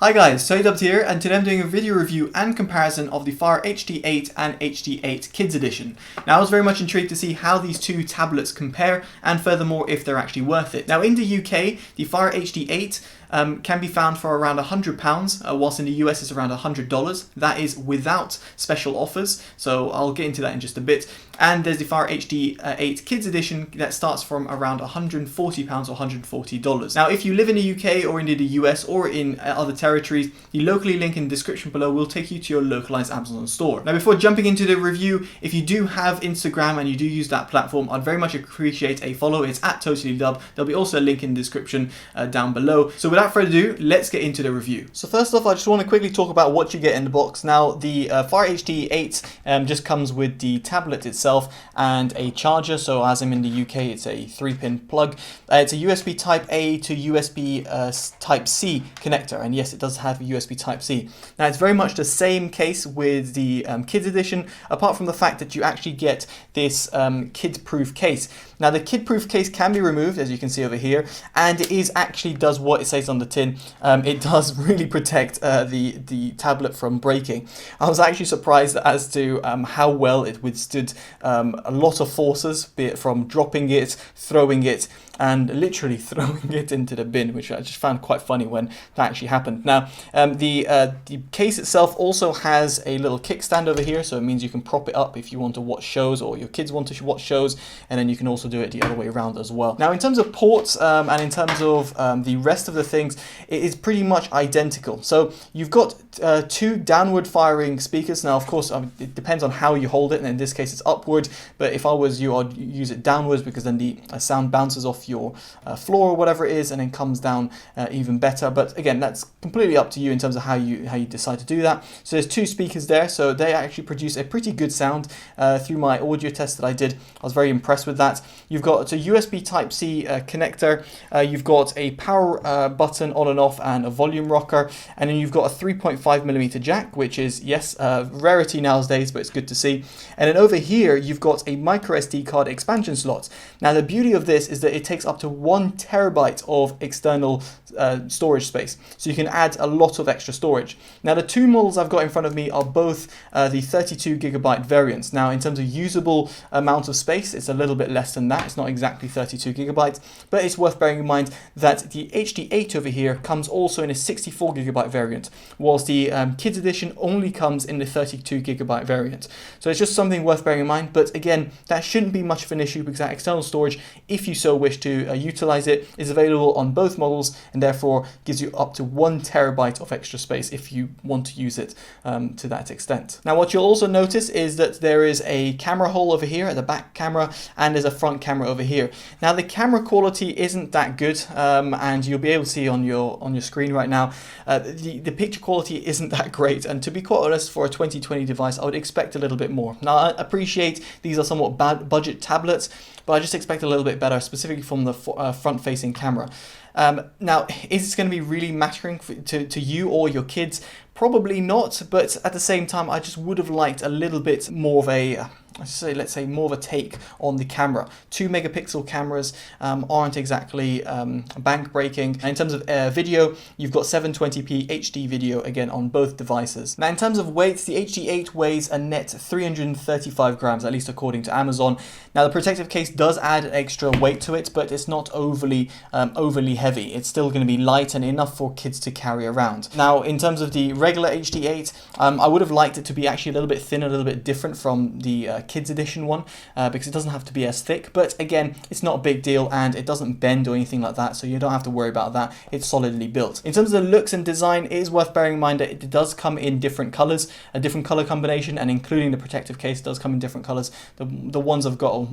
Hi guys, Totallydubbed here, and today I'm doing a video review and comparison of the Fire HD8 and HD8 Kids Edition. Now I was very much intrigued to see how these two tablets compare, and furthermore if they're actually worth it. Now in the UK, the Fire HD8 can be found for around £100, whilst in the US it's around $100. That is without special offers, so I'll get into that in just a bit. And there's the Fire HD8 Kids Edition that starts from around £140 or $140. Now if you live in the UK or in the US or in other territories, the locally link in the description below will take you to your localized Amazon store. Now before jumping into the review, if you do have Instagram and you do use that platform, I'd very much appreciate a follow. It's at TotallyDubb. There'll be also a link in the description down below. So without further ado, let's get into the review. So first off, I just want to quickly talk about what you get in the box. Now the Fire HD8 just comes with the tablet itself and a charger. So as I'm in the UK, it's a 3-pin plug. It's a USB Type A to USB Type C connector, and yes, it does have a USB Type C. Now it's very much the same case with the Kids Edition, apart from the fact that you actually get this kid-proof case. Now the kid-proof case can be removed, as you can see over here, and it actually does what it says on the tin. It does really protect the tablet from breaking. I was actually surprised as to how well it withstood a lot of forces, be it from dropping it, throwing it, and literally throwing it into the bin, which I just found quite funny when that actually happened. Now the case itself also has a little kickstand over here, so it means you can prop it up if you want to watch shows or your kids want to watch shows, and then you can also do it the other way around as well. Now in terms of ports and in terms of the rest of the things, it is pretty much identical. So you've got two downward firing speakers. Now of course it depends on how you hold it, and in this case it's upward, but if I was you, I'd use it downwards because then the sound bounces off your floor or whatever it is and then comes down even better. But again, that's completely up to you in terms of how you decide to do that. So there's two speakers there, so they actually produce a pretty good sound. Through my audio test that I did, I was very impressed with that. You've got a USB Type C connector, you've got a power button on and off and a volume rocker, and then you've got a 3.5mm jack, which is, yes, rarity nowadays, but it's good to see. And then over here you've got a micro SD card expansion slot. Now the beauty of this is that it takes up to 1 terabyte of external storage space, so you can add a lot of extra storage. Now the two models I've got in front of me are both the 32GB variants. Now in terms of usable amount of space, it's a little bit less than that. It's not exactly 32GB, but it's worth bearing in mind that the HD8 over here comes also in a 64GB variant, whilst the Kids Edition only comes in the 32GB variant. So it's just something worth bearing in mind, but again, that shouldn't be much of an issue because that external storage, if you so wish to utilize it, is available on both models, and therefore gives you up to 1 terabyte of extra space if you want to use it to that extent. Now what you'll also notice is that there is a camera hole over here at the back camera, and there's a front camera over here. Now the camera quality isn't that good, and you'll be able to see on your screen right now, the picture quality isn't that great, and to be quite honest, for a 2020 device I would expect a little bit more. Now I appreciate these are somewhat budget tablets, but I just expect a little bit better, specifically from the front-facing camera. Now, is this going to be really mattering to you or your kids? Probably not, but at the same time, I just would have liked a little bit more of a, let's say more of a take on the camera. 2-megapixel cameras aren't exactly bank breaking. And in terms of video, you've got 720p HD video again on both devices. Now in terms of weight, the HD8 weighs a net 335 grams, at least according to Amazon. Now the protective case does add extra weight to it, but it's not overly heavy. It's still going to be light and enough for kids to carry around. Now in terms of the regular HD8, I would have liked it to be actually a little bit thinner, a little bit different from the Kids Edition one, because it doesn't have to be as thick, but again, it's not a big deal and it doesn't bend or anything like that, so you don't have to worry about that. It's solidly built. In terms of the looks and design, it is worth bearing in mind that it does come in different colors, a different color combination, and including the protective case does come in different colors. The ones I've got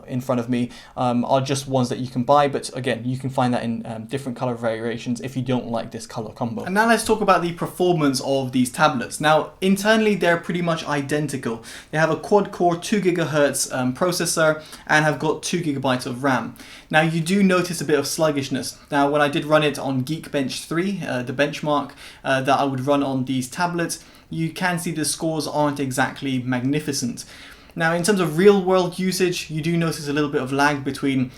in front of me are just ones that you can buy, but again, you can find that in different color variations if you don't like this color combo. And now let's talk about the performance of these tablets. Now internally they're pretty much identical. They have a quad-core 2 GHz processor and have got 2 GB of RAM. Now you do notice a bit of sluggishness. Now when I did run it on Geekbench 3, the benchmark that I would run on these tablets, you can see the scores aren't exactly magnificent. Now, in terms of real world usage, you do notice a little bit of lag between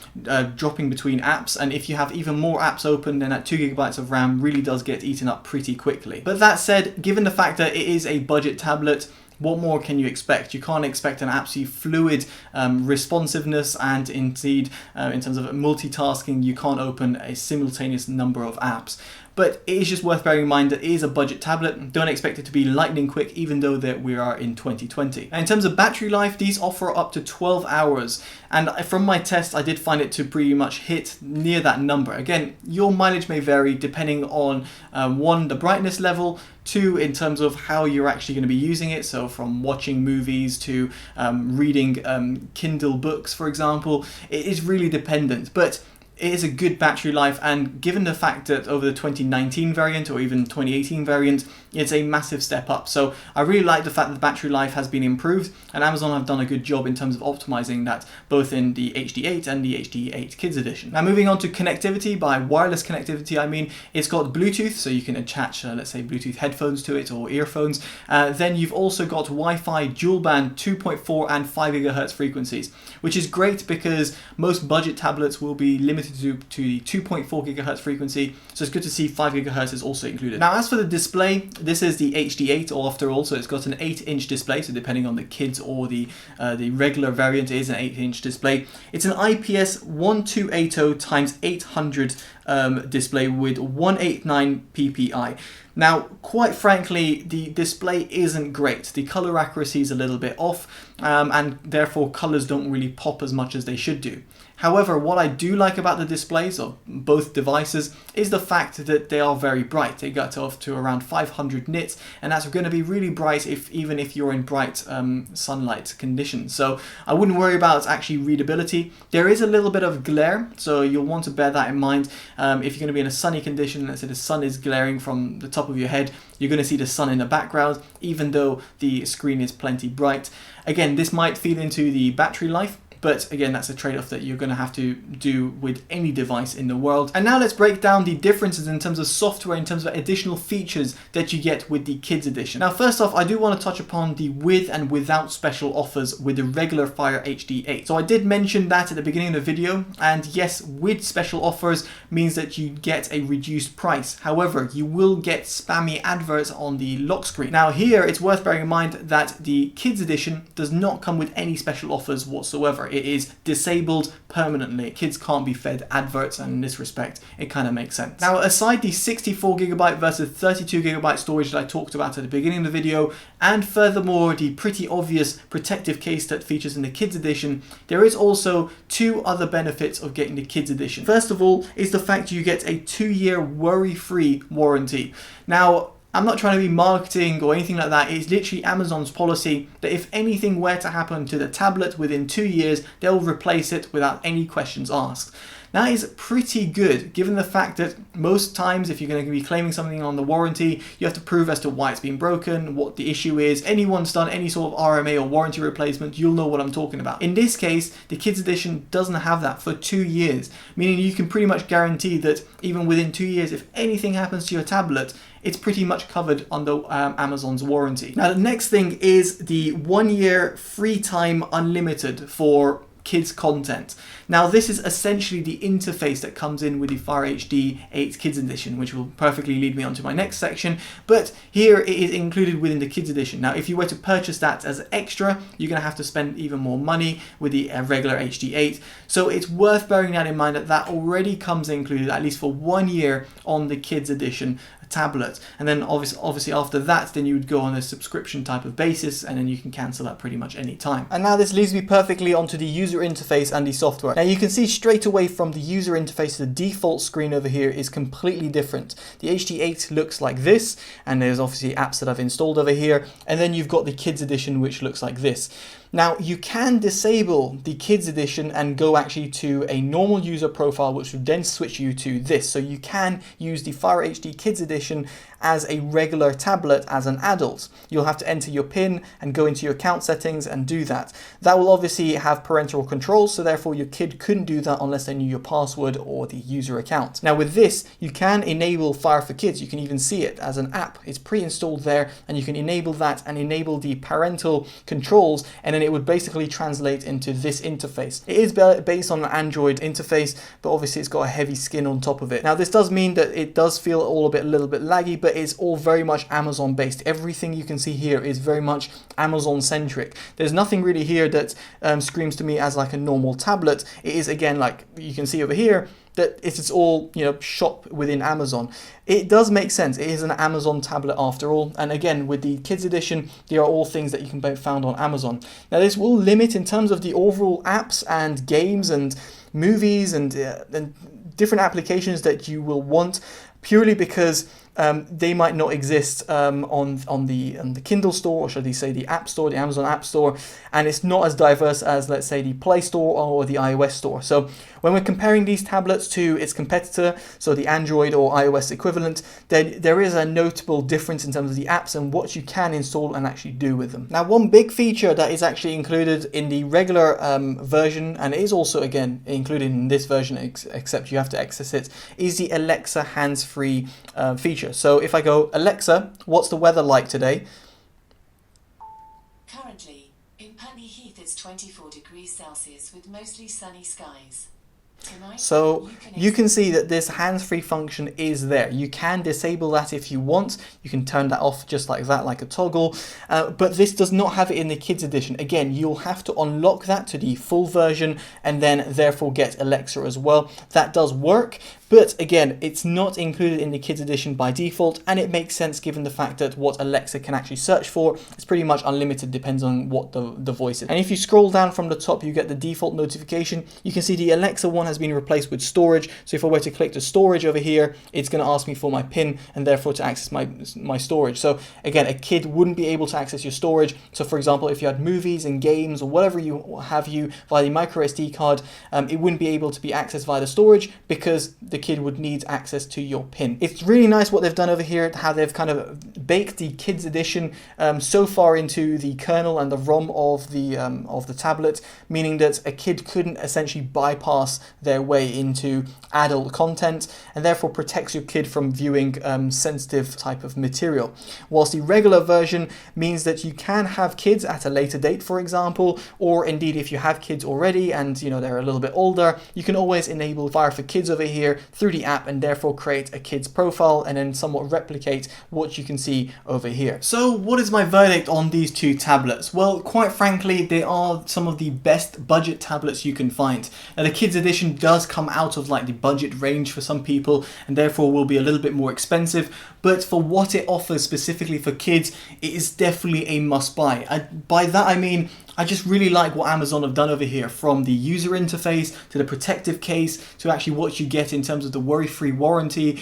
dropping between apps, and if you have even more apps open, then that 2 gigabytes of RAM really does get eaten up pretty quickly. But that said, given the fact that it is a budget tablet, what more can you expect? You can't expect an absolutely fluid responsiveness, and indeed, in terms of multitasking, you can't open a simultaneous number of apps. But it is just worth bearing in mind that it is a budget tablet. Don't expect it to be lightning quick, even though that we are in 2020. And in terms of battery life, these offer up to 12 hours. And from my test, I did find it to pretty much hit near that number. Again, your mileage may vary depending on one, the brightness level, two, in terms of how you're actually going to be using it. So from watching movies to reading Kindle books, for example, it is really dependent. But it is a good battery life, and given the fact that over the 2019 variant or even 2018 variant, it's a massive step up. So I really like the fact that the battery life has been improved, and Amazon have done a good job in terms of optimizing that, both in the HD8 and the HD8 Kids Edition. Now, moving on to connectivity, by wireless connectivity I mean it's got Bluetooth, so you can attach let's say Bluetooth headphones to it or earphones. Then you've also got Wi-Fi dual band 2.4 and 5 GHz frequencies, which is great because most budget tablets will be limited to the 2.4 GHz frequency, so it's good to see 5 GHz is also included. Now, as for the display, this is the HD8 after all, so it's got an 8-inch display, so depending on the kids or the regular variant, it is an 8-inch display. It's an IPS 1280 x 800 display with 189 ppi. Now, quite frankly, the display isn't great. The color accuracy is a little bit off, and therefore colors don't really pop as much as they should do. However, what I do like about the displays of both devices is the fact that they are very bright. They get off to around 500 nits, and that's going to be really bright even if you're in bright sunlight conditions. So I wouldn't worry about actually readability. There is a little bit of glare, so you'll want to bear that in mind. If you're going to be in a sunny condition, let's say the sun is glaring from the top of your head, you're going to see the sun in the background, even though the screen is plenty bright. Again, this might feed into the battery life, but again, that's a trade-off that you're going to have to do with any device in the world. And now let's break down the differences in terms of software, in terms of additional features that you get with the Kids Edition. Now, first off, I do want to touch upon the with and without special offers with the regular Fire HD8. So I did mention that at the beginning of the video, and yes, with special offers means that you get a reduced price. However, you will get spammy adverts on the lock screen. Now here, it's worth bearing in mind that the Kids Edition does not come with any special offers whatsoever. It is disabled permanently. Kids can't be fed adverts, and in this respect, it kind of makes sense. Now, aside the 64GB versus 32GB storage that I talked about at the beginning of the video, and furthermore, the pretty obvious protective case that features in the Kids Edition, there is also two other benefits of getting the Kids Edition. First of all is the fact you get a 2-year worry-free warranty. Now, I'm not trying to be marketing or anything like that. It's literally Amazon's policy that if anything were to happen to the tablet within 2 years, they'll replace it without any questions asked. That is pretty good, given the fact that most times if you're going to be claiming something on the warranty, you have to prove as to why it's been broken, what the issue is. Anyone's done any sort of RMA or warranty replacement, you'll know what I'm talking about. In this case, the Kids Edition doesn't have that for 2 years, meaning you can pretty much guarantee that even within 2 years, if anything happens to your tablet, it's pretty much covered under Amazon's warranty. Now, the next thing is the 1 year free time unlimited for kids content. Now, this is essentially the interface that comes in with the Fire HD 8 Kids Edition, which will perfectly lead me on to my next section, but here it is included within the Kids Edition. Now, if you were to purchase that as extra, you're going to have to spend even more money with the regular HD 8, so it's worth bearing that in mind that that already comes included, at least for 1 year, on the Kids Edition tablet. And then obviously after that, then you would go on a subscription type of basis, and then you can cancel that pretty much any time. And now this leads me perfectly onto the user interface and the software. Now you can see straight away from the user interface, the default screen over here is completely different. The HD8 looks like this, and there's obviously apps that I've installed over here, and then you've got the Kids Edition, which looks like this. Now, you can disable the Kids Edition and go actually to a normal user profile, which would then switch you to this. So you can use the Fire HD Kids Edition as a regular tablet as an adult. You'll have to enter your PIN and go into your account settings and do that. That will obviously have parental controls, so therefore your kid couldn't do that unless they knew your password or the user account. Now with this, you can enable Fire for Kids. You can even see it as an app. It's pre-installed there, and you can enable that and enable the parental controls, and then then it would basically translate into this interface. It is based on an Android interface, but obviously it's got a heavy skin on top of it. Now this does mean that it does feel a little bit laggy, but it's all very much Amazon based. Everything you can see here is very much Amazon centric. There's nothing really here that screams to me as like a normal tablet. It is, again, like you can see over here, that it's all, you know, shop within Amazon. It does make sense. It is an Amazon tablet after all. And again, with the Kids Edition, they are all things that you can be found on Amazon. Now this will limit in terms of the overall apps and games and movies and different applications that you will want, purely because they might not exist on the Kindle store, or should I say the App Store, the Amazon App Store, and it's not as diverse as, let's say, the Play Store or the iOS Store. So when we're comparing these tablets to its competitor, so the Android or iOS equivalent, then there is a notable difference in terms of the apps and what you can install and actually do with them. Now, one big feature that is actually included in the regular version, and is also again included in this version, except you have to access it, is the Alexa hands-free feature. So if I go, Alexa, what's the weather like today? Currently, in Putney Heath it's 24 degrees Celsius with mostly sunny skies. Tonight, so you can see that this hands-free function is there. You can disable that if you want. You can turn that off just like that, like a toggle. But this does not have it in the Kids Edition. Again, you'll have to unlock that to the full version and then therefore get Alexa as well. That does work. But again, it's not included in the Kids Edition by default, and it makes sense given the fact that what Alexa can actually search for is pretty much unlimited, depends on what the voice is. And if you scroll down from the top, you get the default notification. You can see the Alexa one has been replaced with storage. So if I were to click the storage over here, it's going to ask me for my PIN and therefore to access my storage. So again, a kid wouldn't be able to access your storage. So for example, if you had movies and games or whatever you have via the micro SD card, it wouldn't be able to be accessed via the storage because the kid would need access to your PIN. It's really nice what they've done over here, how they've kind of baked the Kids Edition so far into the kernel and the ROM of the tablet, meaning that a kid couldn't essentially bypass their way into adult content, and therefore protects your kid from viewing sensitive type of material. Whilst the regular version means that you can have kids at a later date, for example, or indeed if you have kids already and you know they're a little bit older, you can always enable Fire for Kids over here through the app and therefore create a kid's profile and then somewhat replicate what you can see over here. So what is my verdict on these two tablets? Well, quite frankly, they are some of the best budget tablets you can find. Now the Kids Edition does come out of like the budget range for some people and therefore will be a little bit more expensive, but for what it offers specifically for kids, it is definitely a must buy. By that I mean, I just really like what Amazon have done over here, from the user interface to the protective case to actually what you get in terms of the worry-free warranty.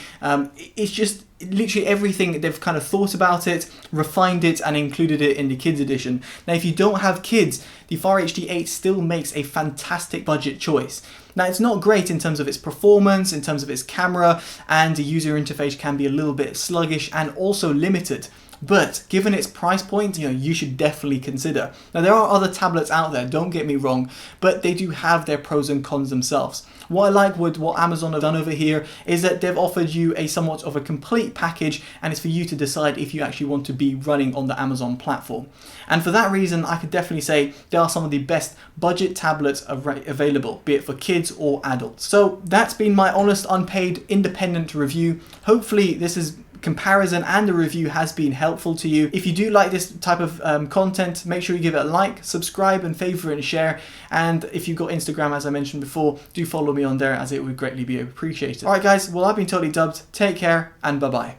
It's just literally everything. They've kind of thought about it, refined it, and included it in the Kids Edition. Now, if you don't have kids, the Fire HD 8 still makes a fantastic budget choice. Now, it's not great in terms of its performance, in terms of its camera, and the user interface can be a little bit sluggish and also limited. But given its price point, you should definitely consider. Now, there are other tablets out there, don't get me wrong, but they do have their pros and cons themselves. What I like with what Amazon have done over here is that they've offered you a somewhat of a complete package, and it's for you to decide if you actually want to be running on the Amazon platform. And for that reason, I could definitely say they are some of the best budget tablets available, be it for kids or adults. So that's been my honest, unpaid, independent review. Hopefully this is comparison and the review has been helpful to you. If you do like this type of content, make sure you give it a like, subscribe and favorite and share. And if you've got Instagram, as I mentioned before, do follow me on there, as it would greatly be appreciated. Alright guys, well, I've been Totally Dubbed. Take care and bye bye.